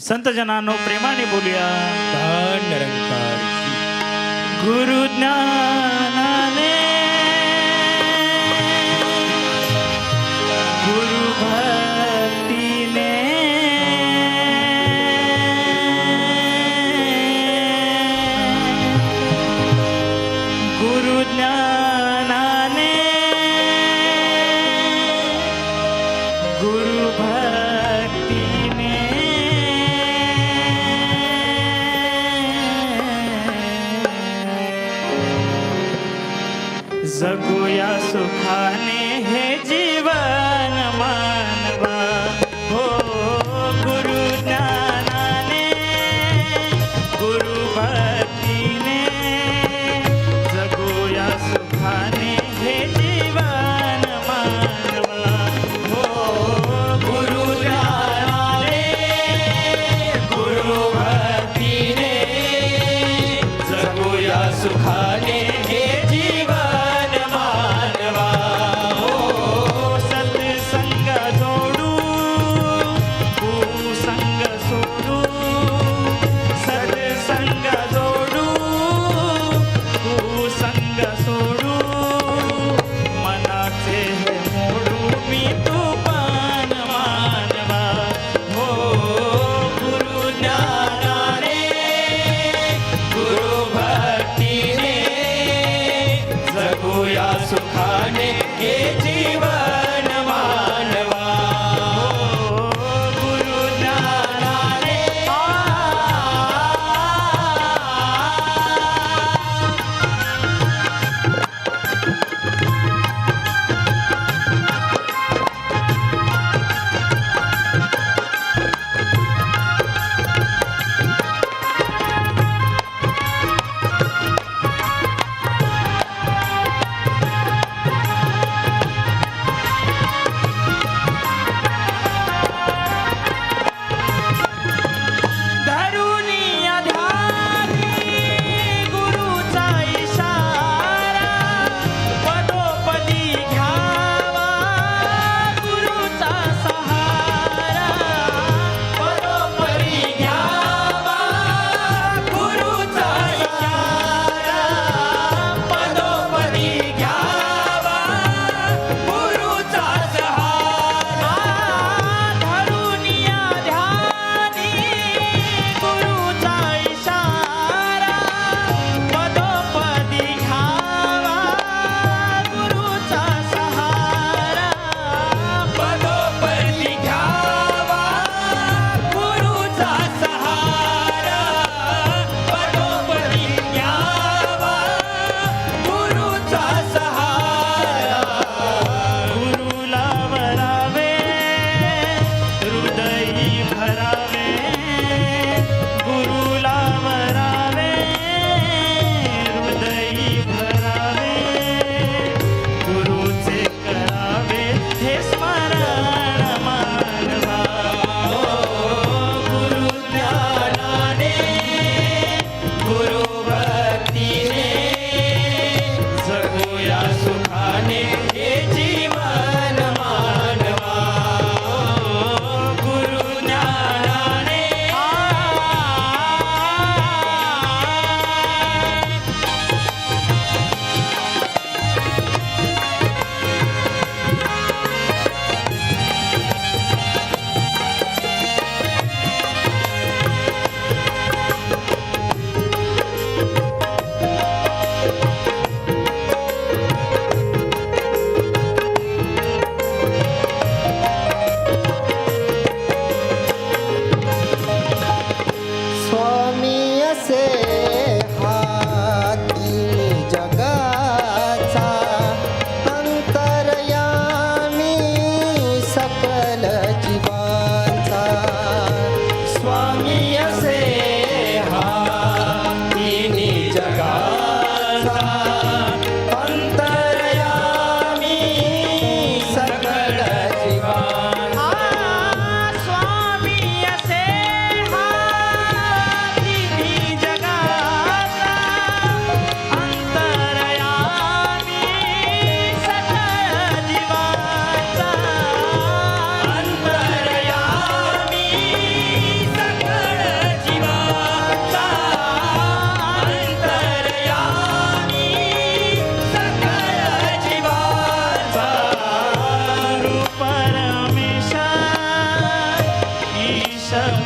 संतजनांनो प्रेमाने बोलूया. निरंकार गुरु ज्ञानाने गुरु भक्तीने गुरु ज्ञानाने गुरु भक्तीने जगूया सुखाने हे जीवन मानवा. हो गुरु ज्ञानाने गुरु भक्तीने जगूया सुखाने हे जीवन मानवा. हो गुरु ज्ञानाने गुरु भक्तीने जगूया सुखाने हे जीवन मानवा. हो सत्संग जोडू कुसंग सोडू सत्संग जोडू कुसंग सोडू मनाचे हे मोडू मी तुफान मानवा. हो गुरु ज्ञानाने गुरु भक्तीने जगूया सुखाने हे जीवन मानवा. हो गुरु ज्ञानाने धरुनिया ध्यानी गुरुचा इशारा पदोपदी घ्यावा गुरुचा सहारा. पदोपदी घ्यावा गुरुचा इशारा पदोपदी घ्यावा गुरुचा सहारा. धरुनिया ध्यानी गुरुचा इशारा पदोपदी घ्यावा गुरुचा सहारा. पदोपदी घ्यावा गुरुचा सहारा पदोपदी घ्यावा गुरुचा सहारा. गुरुला वरावे हृदयी भरावे गुरुला वरावे हृदयी भरावे गुरुचे करावे हे स्मरण मानवा. हो गुरु ज्ञानाने गुरु भक्तीने जगूया सुखाने हे जीवन मानवा. हो गुरु ज्ञानाने स्वामी असे हाती जगाचा अंतरयामी सकल जीवांचा. स्वामी असे हातीनी जगाचा अंतरयामी सकल जीवांचा. स्वामी असे हातीनी जगाचा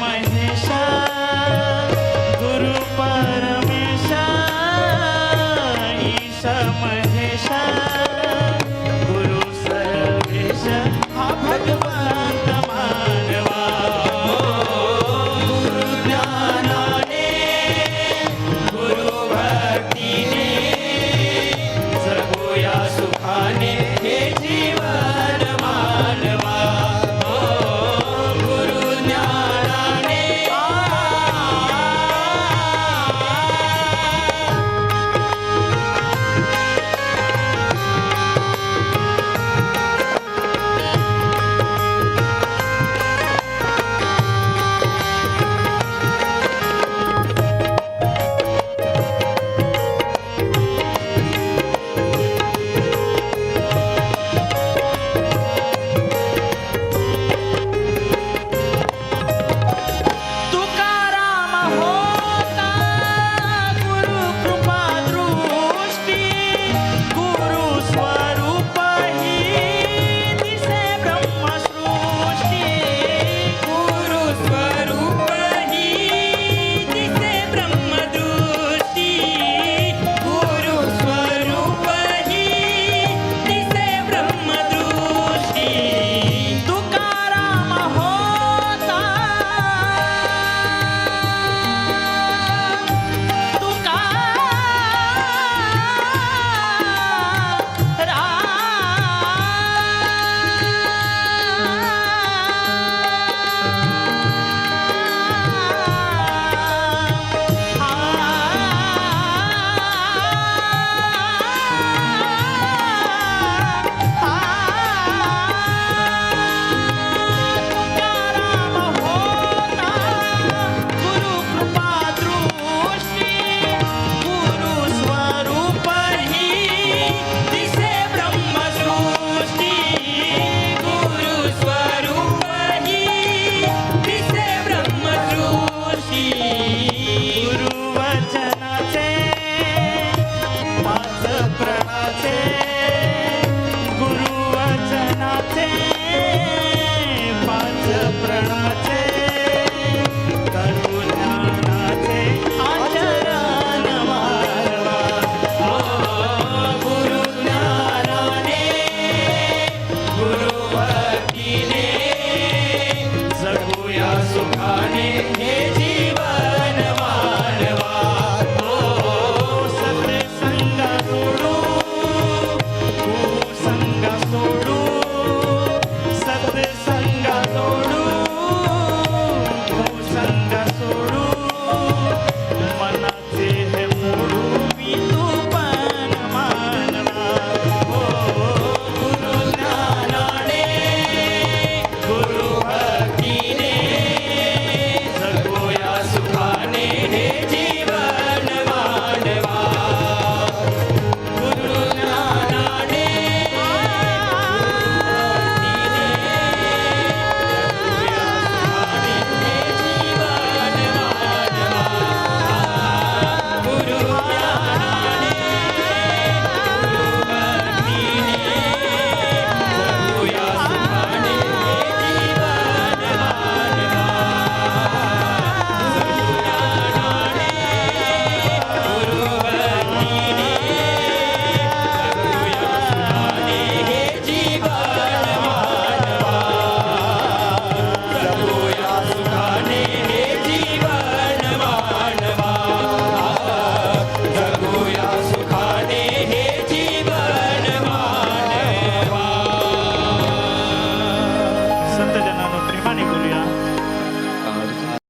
महेश